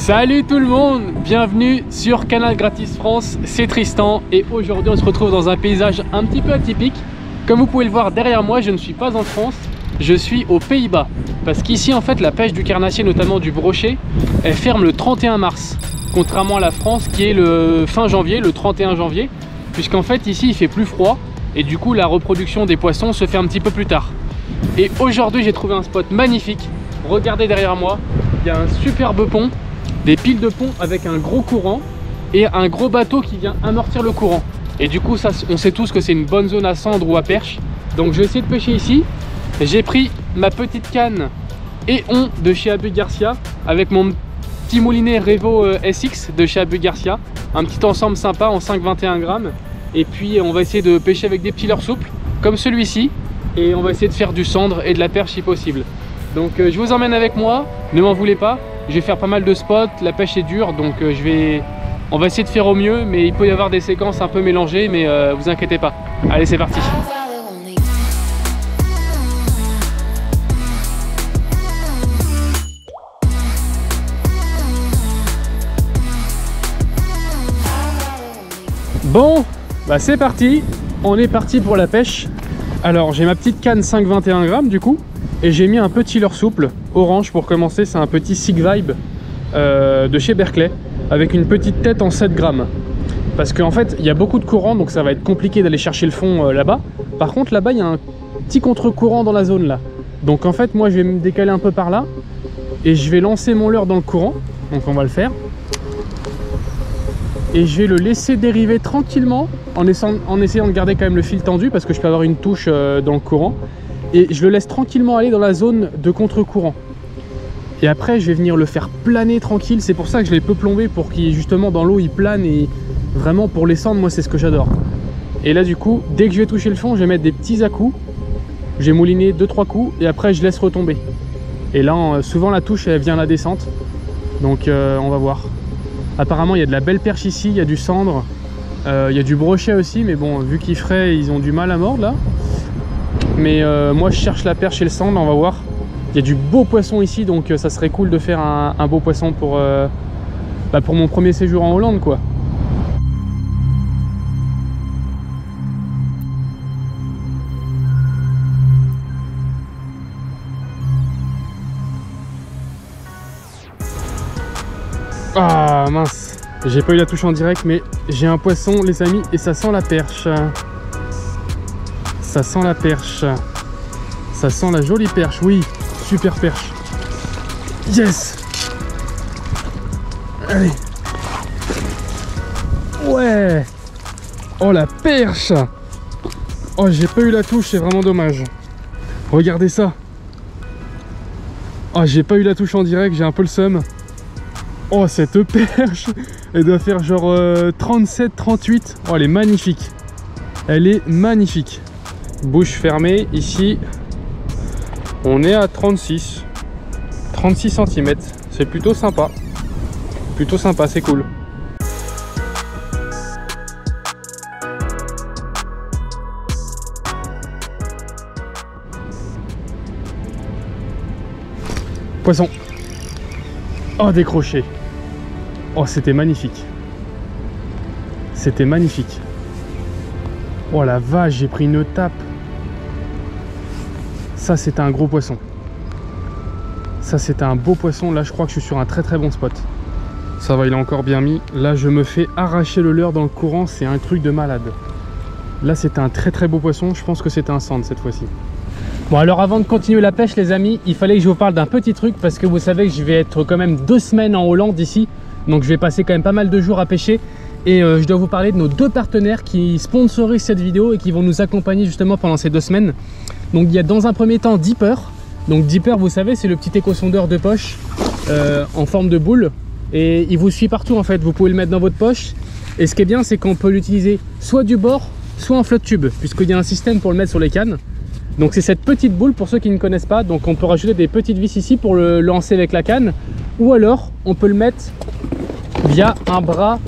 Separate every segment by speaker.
Speaker 1: Salut tout le monde, bienvenue sur Canal Gratis France, c'est Tristan et aujourd'hui on se retrouve dans un paysage un petit peu atypique. Comme vous pouvez le voir derrière moi, je ne suis pas en France, je suis aux Pays-Bas. Parce qu'ici en fait la pêche du carnassier, notamment du brochet, elle ferme le 31 mars. Contrairement à la France qui est le fin janvier, le 31 janvier. Puisqu'en fait ici il fait plus froid et du coup la reproduction des poissons se fait un petit peu plus tard. Et aujourd'hui j'ai trouvé un spot magnifique. Regardez derrière moi, il y a un superbe pont, des piles de pont avec un gros courant et un gros bateau qui vient amortir le courant. Et du coup ça, on sait tous que c'est une bonne zone à cendre ou à perche. Donc je vais essayer de pêcher ici. J'ai pris ma petite canne et on de chez Abu Garcia avec mon petit moulinet Revo SX de chez Abu Garcia. Un petit ensemble sympa en 5,21 grammes. Et puis on va essayer de pêcher avec des petits leurres souples comme celui-ci. Et on va essayer de faire du cendre et de la perche si possible. Donc je vous emmène avec moi, ne m'en voulez pas. Je vais faire pas mal de spots, la pêche est dure, donc on va essayer de faire au mieux. Mais il peut y avoir des séquences un peu mélangées, mais vous inquiétez pas. Allez, c'est parti. Bon, bah c'est parti, on est parti pour la pêche. Alors j'ai ma petite canne 5,21 grammes du coup, et j'ai mis un petit leurre souple orange pour commencer. C'est un petit Sig Vibe de chez Berkeley avec une petite tête en 7 grammes. Parce qu'en fait il y a beaucoup de courant, donc ça va être compliqué d'aller chercher le fond là-bas. Par contre là-bas il y a un petit contre-courant dans la zone là. Donc en fait moi je vais me décaler un peu par là et je vais lancer mon leurre dans le courant. Donc on va le faire. Et je vais le laisser dériver tranquillement en essayant de garder quand même le fil tendu parce que je peux avoir une touche dans le courant. Et je le laisse tranquillement aller dans la zone de contre-courant. Et après je vais venir le faire planer tranquille. C'est pour ça que je l'ai peu plombé, pour qu'il justement dans l'eau il plane. Et vraiment pour les cendres, moi c'est ce que j'adore. Et là du coup, dès que je vais toucher le fond, je vais mettre des petits à-coups. J'ai mouliné 2-3 coups et après je laisse retomber. Et là souvent la touche elle vient à la descente. Donc on va voir. Apparemment il y a de la belle perche ici, il y a du cendre, il y a du brochet aussi, mais bon vu qu'il ferait ils ont du mal à mordre là. Mais moi je cherche la perche et le cendre, on va voir. Il y a du beau poisson ici, donc ça serait cool de faire un beau poisson pour mon premier séjour en Hollande quoi. Ah mince, j'ai pas eu la touche en direct, mais j'ai un poisson les amis et ça sent la perche. Ça sent la perche. Ça sent la jolie perche, oui, super perche. Yes. Allez. Ouais. Oh la perche. Oh j'ai pas eu la touche, c'est vraiment dommage. Regardez ça. Oh j'ai pas eu la touche en direct, j'ai un peu le seum. Oh cette perche, elle doit faire genre 37-38. Oh elle est magnifique. Elle est magnifique. Bouche fermée, ici on est à 36 cm. C'est plutôt sympa. Plutôt sympa, c'est cool. Poisson. Oh décroché. Oh c'était magnifique. C'était magnifique. Oh la vache, j'ai pris une tape. Ça c'était un gros poisson. Ça c'était un beau poisson. Là je crois que je suis sur un très bon spot. Ça va, il est encore bien mis. Là je me fais arracher le leurre dans le courant. C'est un truc de malade. Là c'était un très beau poisson. Je pense que c'était un cendre cette fois-ci. Bon alors avant de continuer la pêche les amis, il fallait que je vous parle d'un petit truc. Parce que vous savez que je vais être quand même 2 semaines en Hollande ici. Donc je vais passer quand même pas mal de jours à pêcher. Et je dois vous parler de nos 2 partenaires qui sponsorisent cette vidéo et qui vont nous accompagner justement pendant ces 2 semaines. Donc il y a dans un premier temps Deeper. Donc Deeper vous savez c'est le petit éco-sondeur de poche en forme de boule. Et il vous suit partout en fait, vous pouvez le mettre dans votre poche. Et ce qui est bien c'est qu'on peut l'utiliser soit du bord, soit en flotte tube. Puisqu'il y a un système pour le mettre sur les cannes. Donc c'est cette petite boule pour ceux qui ne connaissent pas. Donc on peut rajouter des petites vis ici pour le lancer avec la canne. Ou alors on peut le mettre via un bras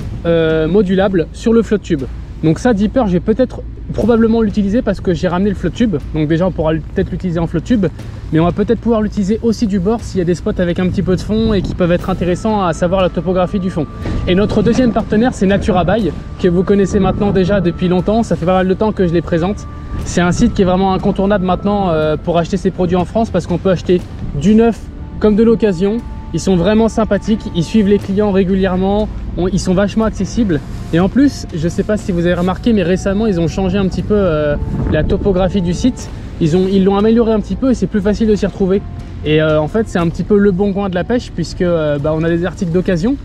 Speaker 1: modulable sur le flotte tube. Donc ça Deeper, je vais peut-être probablement l'utiliser parce que j'ai ramené le float tube. Donc déjà on pourra peut-être l'utiliser en float tube, mais on va peut-être pouvoir l'utiliser aussi du bord s'il y a des spots avec un petit peu de fond et qui peuvent être intéressants à savoir la topographie du fond. Et notre deuxième partenaire, c'est Naturabuy, que vous connaissez maintenant déjà depuis longtemps. Ça fait pas mal de temps que je les présente. C'est un site qui est vraiment incontournable maintenant pour acheter ses produits en France, parce qu'on peut acheter du neuf comme de l'occasion. Ils sont vraiment sympathiques, ils suivent les clients régulièrement, ils sont vachement accessibles. Et en plus, je ne sais pas si vous avez remarqué, mais récemment ils ont changé un petit peu la topographie du site. Ils l'ont amélioré un petit peu et c'est plus facile de s'y retrouver. Et en fait c'est un petit peu le bon coin de la pêche, puisque on a des articles d'occasion.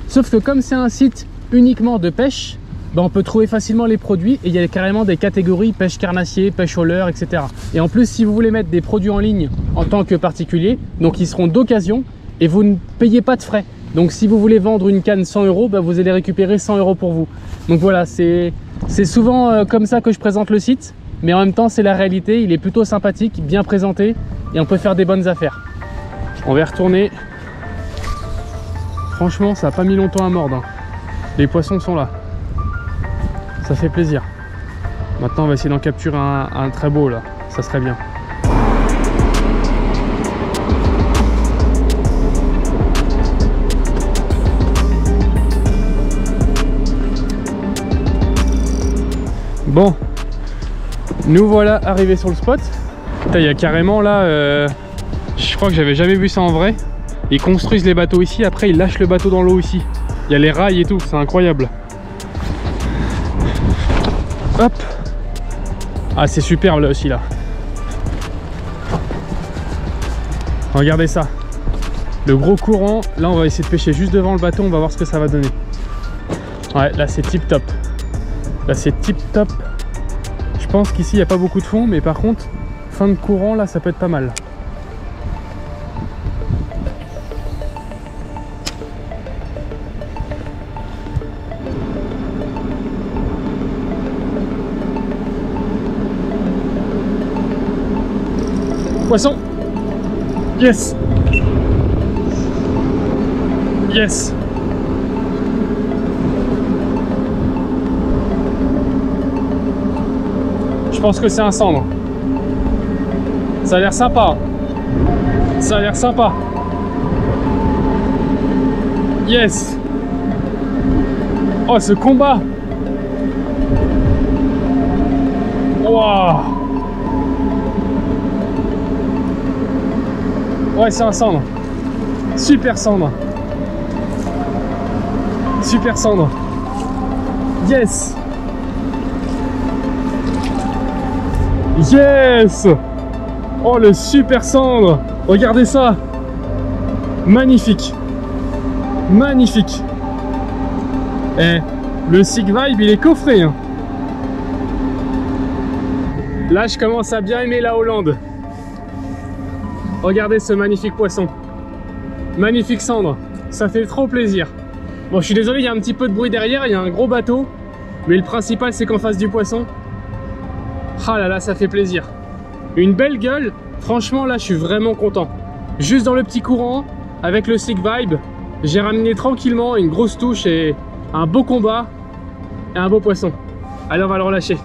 Speaker 1: Sauf que comme c'est un site uniquement de pêche, on peut trouver facilement les produits, et il y a carrément des catégories pêche carnassier, pêche au leurre, etc. Et en plus, si vous voulez mettre des produits en ligne en tant que particulier, donc ils seront d'occasion et vous ne payez pas de frais. Donc si vous voulez vendre une canne 100 €, vous allez récupérer 100 € pour vous. Donc voilà, c'est souvent comme ça que je présente le site, mais en même temps c'est la réalité. Il est plutôt sympathique, bien présenté, et on peut faire des bonnes affaires. On va y retourner. Franchement, ça n'a pas mis longtemps à mordre, hein. Les poissons sont là. Ça fait plaisir. Maintenant on va essayer d'en capturer un très beau là, ça serait bien. Bon, nous voilà arrivés sur le spot. Il y a carrément là, je crois que j'avais jamais vu ça en vrai. Ils construisent les bateaux ici, après ils lâchent le bateau dans l'eau ici. Il y a les rails et tout, c'est incroyable. Hop. Ah, c'est superbe là aussi là. Regardez ça. Le gros courant. Là on va essayer de pêcher juste devant le bateau, on va voir ce que ça va donner. Ouais, là c'est tip top. Là c'est tip top. Je pense qu'ici il n'y a pas beaucoup de fond, mais par contre fin de courant là ça peut être pas mal. Poisson. Yes. Yes. Je pense que c'est un cendre. Ça a l'air sympa. Ça a l'air sympa. Yes. Oh, ce combat. Waouh. Ouais, c'est un cendre. Super cendre. Super cendre. Yes. Yes. Oh, le super cendre. Regardez ça. Magnifique. Magnifique. Eh, le Sig Vibe, il est coffré, hein. Là, je commence à bien aimer la Hollande. Regardez ce magnifique poisson. Magnifique cendre. Ça fait trop plaisir. Bon, je suis désolé, il y a un petit peu de bruit derrière. Il y a un gros bateau. Mais le principal, c'est qu'en face du poisson. Ah là là, ça fait plaisir. Une belle gueule. Franchement, là, je suis vraiment content. Juste dans le petit courant, avec le Sig Vibe, j'ai ramené tranquillement une grosse touche et un beau combat et un beau poisson. Allez, on va le relâcher.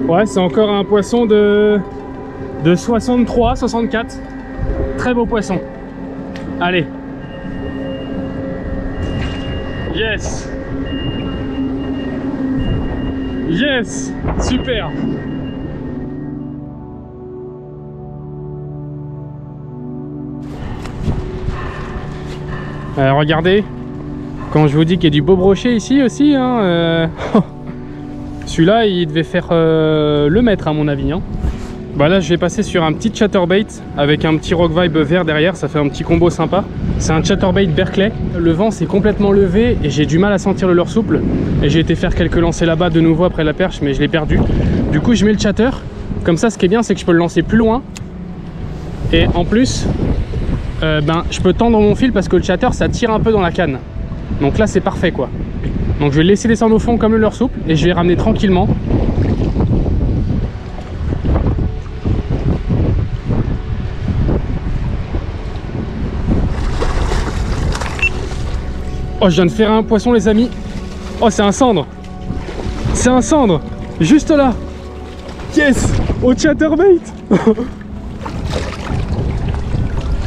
Speaker 1: Ouais, c'est encore un poisson de 63, 64. Très beau poisson. Allez. Yes. Yes. Super. Regardez. Quand je vous dis qu'il y a du beau brochet ici aussi, hein, celui-là, il devait faire le mètre à mon avis, hein. Bah là je vais passer sur un petit chatterbait avec un petit rock vibe vert derrière, ça fait un petit combo sympa. C'est un chatterbait Berkeley. Le vent s'est complètement levé et j'ai du mal à sentir le leurre souple. Et j'ai été faire quelques lancers là-bas de nouveau après la perche, mais je l'ai perdu. Du coup je mets le chatter. Comme ça, ce qui est bien, c'est que je peux le lancer plus loin. Et en plus, je peux tendre mon fil parce que le chatter ça tire un peu dans la canne. Donc là c'est parfait quoi. Donc je vais le laisser descendre au fond comme le leurre souple et je vais ramener tranquillement. Oh, je viens de faire un poisson les amis. Oh, c'est un cendre. C'est un cendre, juste là. Yes, au chatterbait.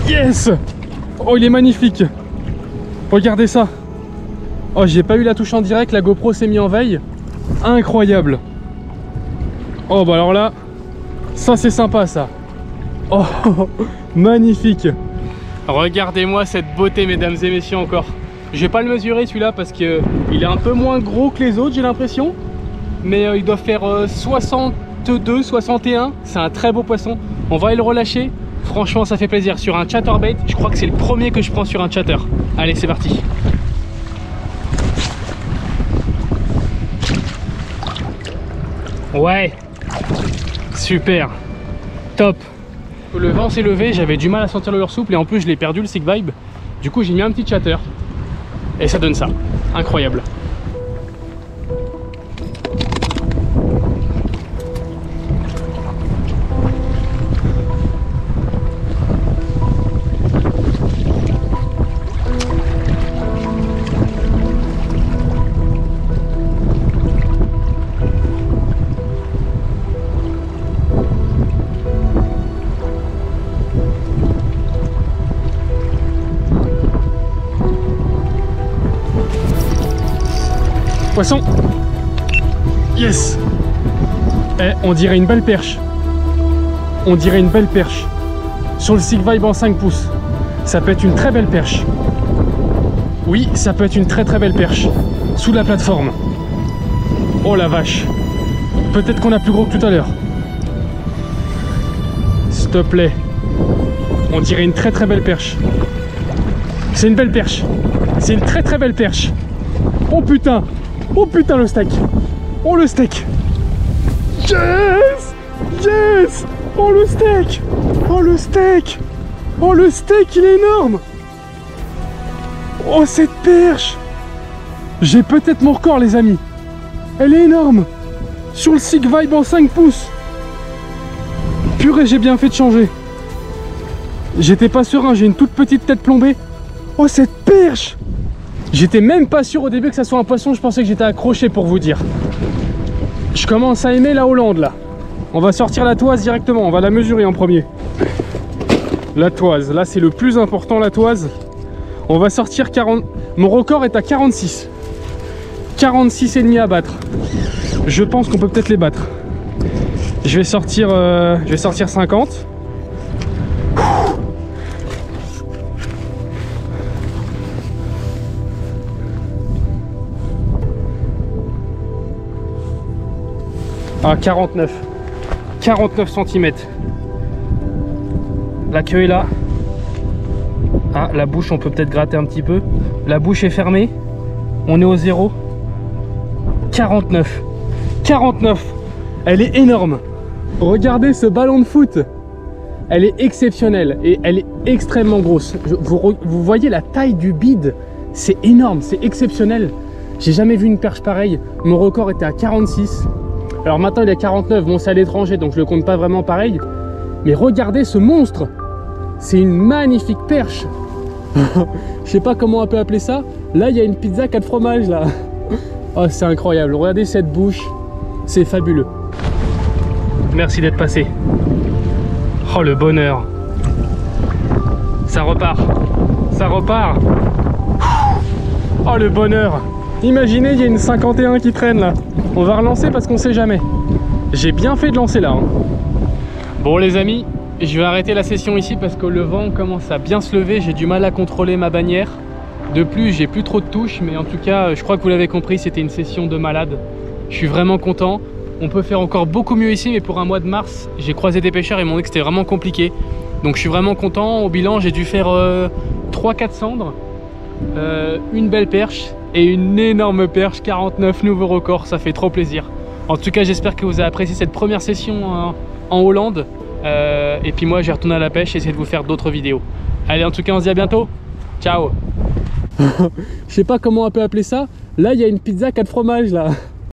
Speaker 1: Yes. Oh, il est magnifique. Regardez ça. Oh, j'ai pas eu la touche en direct, la GoPro s'est mise en veille. Incroyable. Oh, bah alors là, ça c'est sympa ça. Oh, magnifique. Regardez-moi cette beauté, mesdames et messieurs, encore. Je vais pas le mesurer celui-là parce qu'il est un peu moins gros que les autres, j'ai l'impression. Mais il doit faire 62, 61. C'est un très beau poisson. On va aller le relâcher. Franchement, ça fait plaisir. Sur un chatterbait, je crois que c'est le premier que je prends sur un chatter. Allez, c'est parti. Ouais. Super. Top. Le vent s'est levé, j'avais du mal à sentir le leurre souple et en plus je l'ai perdu le Sigvibe. Du coup j'ai mis un petit chatter et ça donne ça. Incroyable. Poisson. Yes. Eh, on dirait une belle perche. On dirait une belle perche. Sur le Sigvibe en 5 pouces. Ça peut être une très belle perche. Oui, ça peut être une très belle perche. Sous la plateforme. Oh la vache. Peut-être qu'on a plus gros que tout à l'heure. S'il te plaît. On dirait une très belle perche. C'est une belle perche. C'est une très belle perche. Oh putain. Oh putain, le steak. Oh le steak. Yes. Yes. Oh le steak. Oh le steak. Oh le steak, il est énorme. Oh cette perche. J'ai peut-être mon record les amis. Elle est énorme. Sur le Sigvibe en 5 pouces. Purée, j'ai bien fait de changer. J'étais pas serein, j'ai une toute petite tête plombée. Oh cette perche. J'étais même pas sûr au début que ça soit un poisson, je pensais que j'étais accroché pour vous dire. Je commence à aimer la Hollande là. On va sortir la toise directement, on va la mesurer en premier. La toise, là c'est le plus important, la toise. On va sortir 40... Mon record est à 46. 46,5 à battre. Je pense qu'on peut peut-être les battre. Je vais sortir 50. Ah, 49 cm. La queue est là. Ah, la bouche, on peut peut-être gratter un petit peu. La bouche est fermée. On est au 0. 49. Elle est énorme. Regardez ce ballon de foot. Elle est exceptionnelle et elle est extrêmement grosse. Vous voyez la taille du bide. C'est énorme, c'est exceptionnel. J'ai jamais vu une perche pareille. Mon record était à 46. Alors maintenant il est à 49, bon c'est à l'étranger donc je le compte pas vraiment pareil. Mais regardez ce monstre. C'est une magnifique perche. Je sais pas comment on peut appeler ça. Là il y a une pizza 4 fromages là. Oh c'est incroyable, regardez cette bouche. C'est fabuleux. Merci d'être passé. Oh le bonheur. Ça repart. Ça repart. Oh le bonheur. Imaginez, il y a une 51 qui traîne là. On va relancer parce qu'on sait jamais. J'ai bien fait de lancer là. Bon les amis, je vais arrêter la session ici parce que le vent commence à bien se lever. J'ai du mal à contrôler ma bannière. De plus, j'ai plus trop de touches. Mais en tout cas, je crois que vous l'avez compris, c'était une session de malade. Je suis vraiment content. On peut faire encore beaucoup mieux ici. Mais pour un mois de mars, j'ai croisé des pêcheurs et ils m'ont dit que c'était vraiment compliqué. Donc je suis vraiment content. Au bilan, j'ai dû faire 3-4 cendres. Une belle perche. Et une énorme perche, 49 nouveaux records, ça fait trop plaisir. En tout cas, j'espère que vous avez apprécié cette première session en Hollande. Et puis moi, je vais retourner à la pêche et essayer de vous faire d'autres vidéos. Allez, en tout cas, on se dit à bientôt. Ciao. Je sais pas comment on peut appeler ça. Là, il y a une pizza 4 fromages là.